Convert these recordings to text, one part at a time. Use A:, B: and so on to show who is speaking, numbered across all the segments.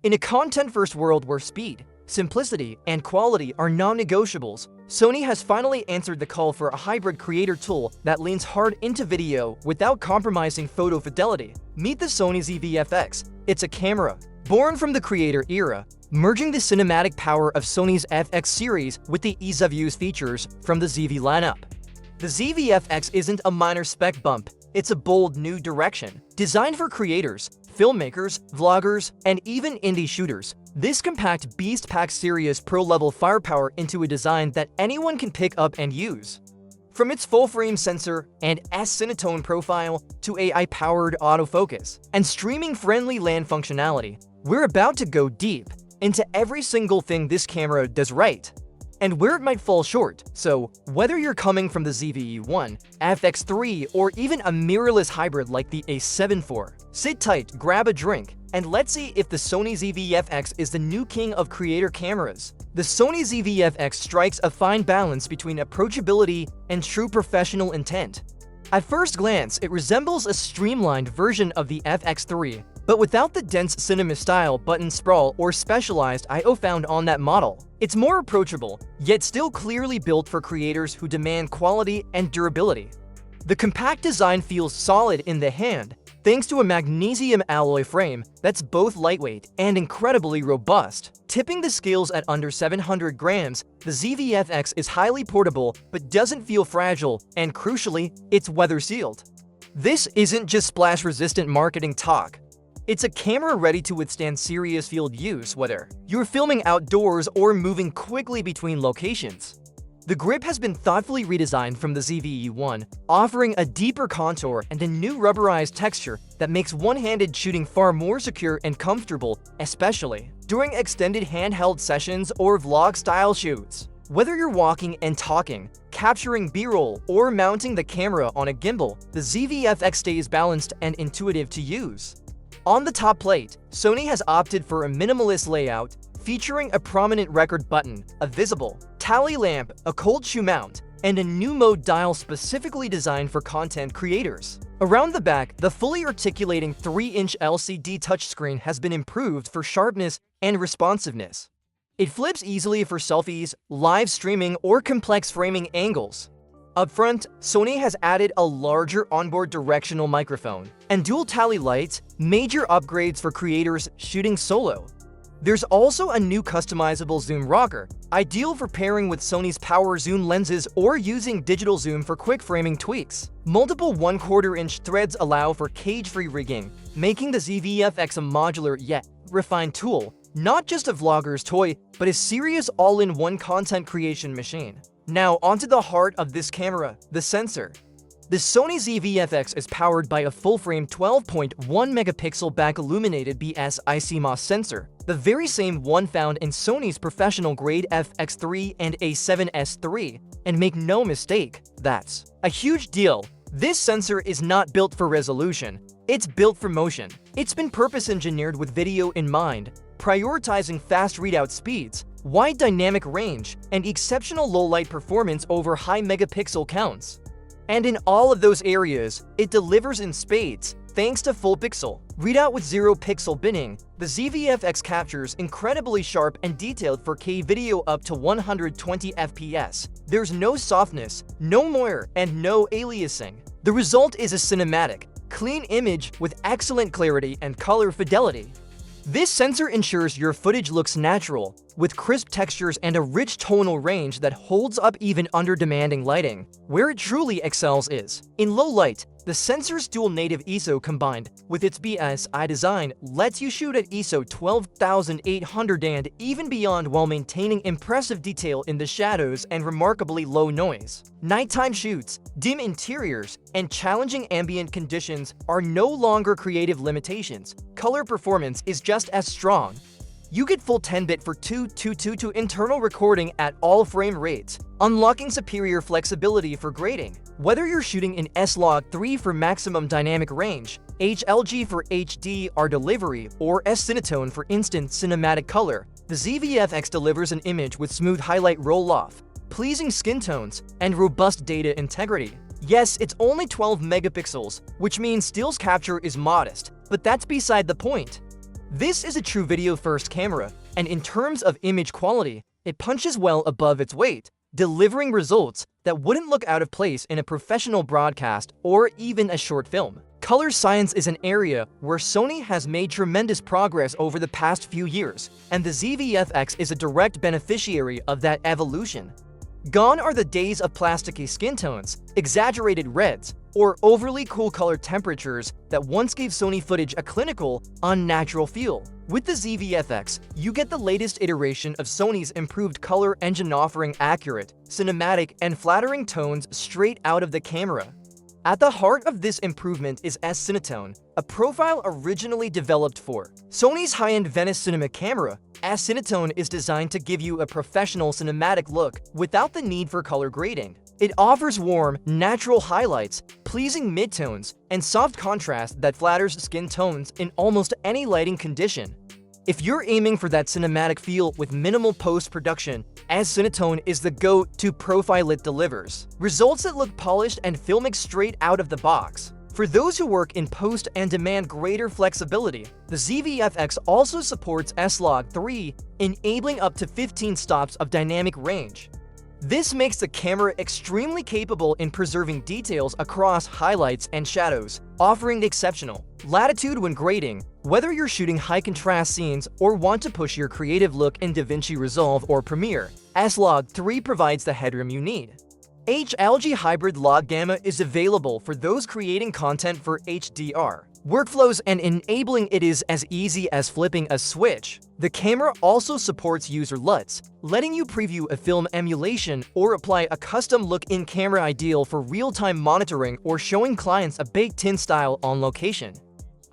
A: In a content-first world where speed, simplicity, and quality are non-negotiables, Sony has finally answered the call for a hybrid creator tool that leans hard into video without compromising photo fidelity. Meet the Sony ZV-FX. It's a camera born from the creator era, merging the cinematic power of Sony's FX series with the ease of use features from the ZV lineup. The ZV-FX isn't a minor spec bump, it's a bold new direction. Designed for creators, filmmakers, vloggers, and even indie shooters, this compact beast packs serious pro-level firepower into a design that anyone can pick up and use. From its full-frame sensor and S-Cinetone profile to AI-powered autofocus and streaming-friendly land functionality, we're about to go deep into every single thing this camera does right, and where it might fall short. So, whether you're coming from the ZV-E1, FX3, or even a mirrorless hybrid like the A7 IV, sit tight, grab a drink, and let's see if the Sony ZV-FX is the new king of creator cameras. The Sony ZV-FX strikes a fine balance between approachability and true professional intent. At first glance, it resembles a streamlined version of the FX3, but without the dense cinema-style button sprawl or specialized I/O found on that model. It's more approachable, yet still clearly built for creators who demand quality and durability. The compact design feels solid in the hand, thanks to a magnesium alloy frame that's both lightweight and incredibly robust. Tipping the scales at under 700 grams, the ZV-FX is highly portable but doesn't feel fragile, and crucially, it's weather-sealed. This isn't just splash-resistant marketing talk. It's a camera ready to withstand serious field use, whether you're filming outdoors or moving quickly between locations. The grip has been thoughtfully redesigned from the ZV-E1, offering a deeper contour and a new rubberized texture that makes one-handed shooting far more secure and comfortable, especially during extended handheld sessions or vlog-style shoots. Whether you're walking and talking, capturing B-roll, or mounting the camera on a gimbal, the ZV-FX stays balanced and intuitive to use. On the top plate, Sony has opted for a minimalist layout, featuring a prominent record button, a visible tally lamp, a cold shoe mount, and a new mode dial specifically designed for content creators. Around the back, the fully articulating 3-inch LCD touchscreen has been improved for sharpness and responsiveness. It flips easily for selfies, live streaming, or complex framing angles. Up front, Sony has added a larger onboard directional microphone and dual tally lights, major upgrades for creators shooting solo. There's also a new customizable zoom rocker, ideal for pairing with Sony's power zoom lenses or using digital zoom for quick framing tweaks. Multiple 1/4-inch threads allow for cage-free rigging, making the ZV-FX a modular yet refined tool, not just a vlogger's toy, but a serious all-in-one content creation machine. Now onto the heart of this camera, the sensor. The Sony ZV-FX is powered by a full-frame 12.1-megapixel back-illuminated BSI CMOS sensor, the very same one found in Sony's professional-grade FX3 and A7S III. And make no mistake, that's a huge deal. This sensor is not built for resolution, it's built for motion. It's been purpose-engineered with video in mind, prioritizing fast readout speeds, wide dynamic range, and exceptional low-light performance over high megapixel counts. And in all of those areas, it delivers in spades, thanks to full pixel readout with 0-pixel binning. The ZV-FX captures incredibly sharp and detailed 4K video up to 120 FPS. There's no softness, no moire, and no aliasing. The result is a cinematic, clean image with excellent clarity and color fidelity. This sensor ensures your footage looks natural, with crisp textures and a rich tonal range that holds up even under demanding lighting. Where it truly excels is in low light. The sensor's dual native ISO combined with its BSI design lets you shoot at ISO 12,800 and even beyond while maintaining impressive detail in the shadows and remarkably low noise. Nighttime shoots, dim interiors, and challenging ambient conditions are no longer creative limitations. Color performance is just as strong. You get full 10-bit for 222 internal recording at all frame rates, unlocking superior flexibility for grading. Whether you're shooting in S-Log3 for maximum dynamic range, HLG for HDR delivery, or S-Cinetone for instant cinematic color, the ZV-FX delivers an image with smooth highlight roll-off, pleasing skin tones, and robust data integrity. Yes, it's only 12 megapixels, which means stills capture is modest, but that's beside the point. This is a true video-first camera, and in terms of image quality, it punches well above its weight, delivering results that wouldn't look out of place in a professional broadcast or even a short film. Color science is an area where Sony has made tremendous progress over the past few years, and the ZV-FX is a direct beneficiary of that evolution. Gone are the days of plasticky skin tones, exaggerated reds, or overly cool color temperatures that once gave Sony footage a clinical, unnatural feel. With the ZV-FX, you get the latest iteration of Sony's improved color engine, offering accurate, cinematic, and flattering tones straight out of the camera. At the heart of this improvement is S-Cinetone, a profile originally developed for Sony's high-end Venice cinema camera. S-Cinetone is designed to give you a professional cinematic look without the need for color grading. It offers warm, natural highlights, pleasing midtones, and soft contrast that flatters skin tones in almost any lighting condition. If you're aiming for that cinematic feel with minimal post-production, S-Cinetone is the go-to profile. It delivers results that look polished and filmic straight out of the box. For those who work in post and demand greater flexibility, the ZV-FX also supports S-Log 3, enabling up to 15 stops of dynamic range. This makes the camera extremely capable in preserving details across highlights and shadows, offering exceptional latitude when grading. Whether you're shooting high-contrast scenes or want to push your creative look in DaVinci Resolve or Premiere, S-Log 3 provides the headroom you need. HLG Hybrid Log Gamma is available for those creating content for HDR workflows, and enabling it is as easy as flipping a switch. The camera also supports user LUTs, letting you preview a film emulation or apply a custom look in camera, ideal for real-time monitoring or showing clients a baked-in style on location.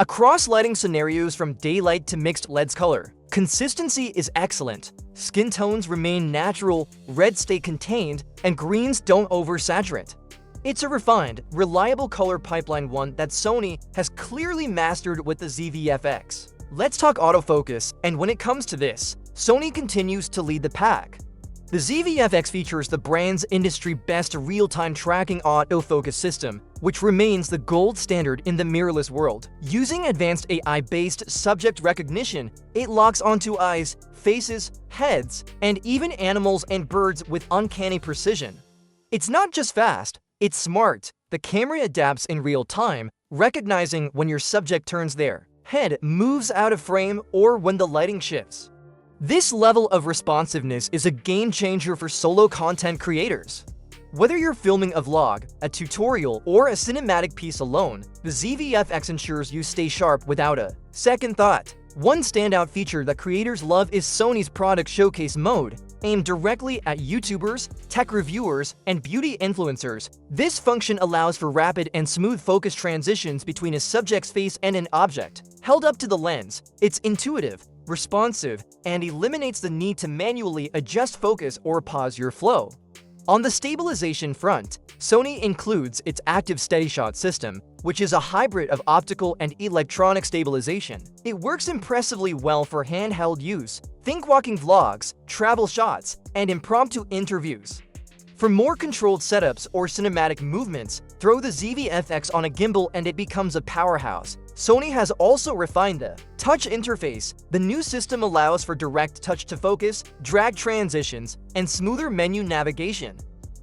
A: Across lighting scenarios from daylight to mixed LEDs, color consistency is excellent. Skin tones remain natural, reds stay contained, and greens don't oversaturate. It's a refined, reliable color pipeline, one that Sony has clearly mastered with the ZV-FX. Let's talk autofocus, and when it comes to this, Sony continues to lead the pack. The ZV-FX features the brand's industry-best real-time tracking autofocus system, which remains the gold standard in the mirrorless world. Using advanced AI-based subject recognition, it locks onto eyes, faces, heads, and even animals and birds with uncanny precision. It's not just fast, it's smart. The camera adapts in real time, recognizing when your subject turns their head, moves out of frame, or when the lighting shifts. This level of responsiveness is a game changer for solo content creators. Whether you're filming a vlog, a tutorial, or a cinematic piece alone, the ZV-FX ensures you stay sharp without a second thought. One standout feature that creators love is Sony's product showcase mode, aimed directly at YouTubers, tech reviewers, and beauty influencers. This function allows for rapid and smooth focus transitions between a subject's face and an object held up to the lens. It's intuitive, responsive, and eliminates the need to manually adjust focus or pause your flow. On the stabilization front, Sony includes its active SteadyShot system, which is a hybrid of optical and electronic stabilization. It works impressively well for handheld use. Think walking vlogs, travel shots, and impromptu interviews. For more controlled setups or cinematic movements, throw the ZV-FX on a gimbal and it becomes a powerhouse. Sony has also refined the touch interface. The new system allows for direct touch to focus, drag transitions, and smoother menu navigation.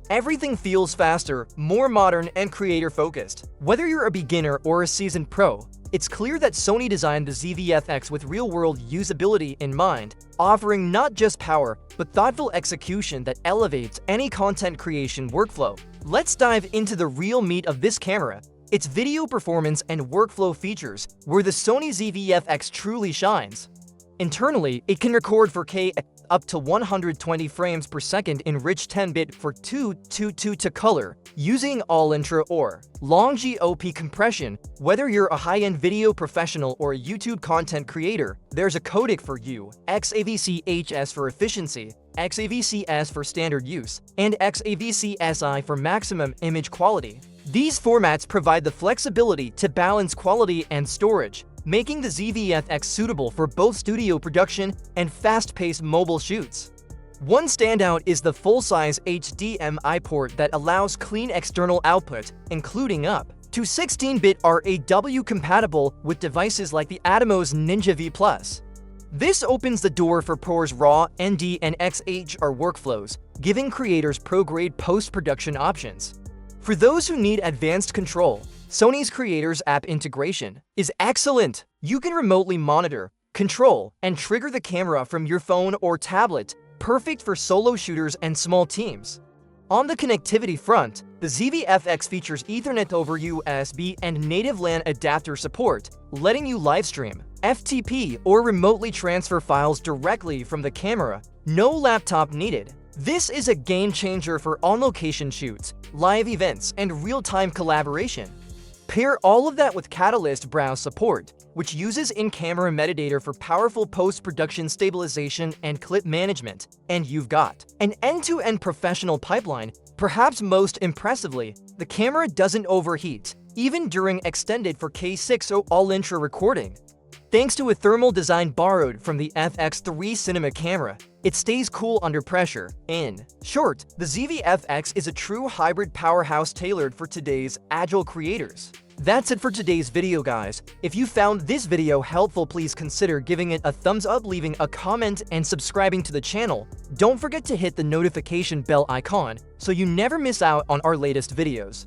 A: Everything feels faster, more modern, and creator-focused. Whether you're a beginner or a seasoned pro, it's clear that Sony designed the ZV-FX with real-world usability in mind, offering not just power, but thoughtful execution that elevates any content creation workflow. Let's dive into the real meat of this camera, its video performance and workflow features, where the Sony ZV-FX truly shines. Internally, it can record 4K at up to 120 frames per second in rich 10-bit for 2:2:2 to color, using all-intra or long GOP compression. Whether you're a high-end video professional or a YouTube content creator, there's a codec for you: XAVC-HS for efficiency, XAVC-S for standard use, and XAVC-SI for maximum image quality. These formats provide the flexibility to balance quality and storage, making the ZV-FX suitable for both studio production and fast-paced mobile shoots. One standout is the full-size HDMI port that allows clean external output, including up to 16-bit RAW compatible with devices like the Atomos Ninja V+. This opens the door for ProRes RAW, ND, and XHR workflows, giving creators pro-grade post-production options. For those who need advanced control, Sony's Creators App integration is excellent. You can remotely monitor, control, and trigger the camera from your phone or tablet, perfect for solo shooters and small teams. On the connectivity front, the ZV-FX features Ethernet over USB and native LAN adapter support, letting you livestream, FTP, or remotely transfer files directly from the camera. No laptop needed. This is a game changer for on-location shoots, live events, and real-time collaboration. Pair all of that with Catalyst Browse support, which uses in-camera metadata for powerful post-production stabilization and clip management, and you've got an end-to-end professional pipeline. Perhaps most impressively, the camera doesn't overheat, even during extended 4K 6.0 all-intra recording. Thanks to a thermal design borrowed from the FX3 cinema camera, it stays cool under pressure. In short, the ZV-FX is a true hybrid powerhouse tailored for today's agile creators. That's it for today's video, guys. If you found this video helpful, please consider giving it a thumbs up, leaving a comment, and subscribing to the channel. Don't forget to hit the notification bell icon so you never miss out on our latest videos.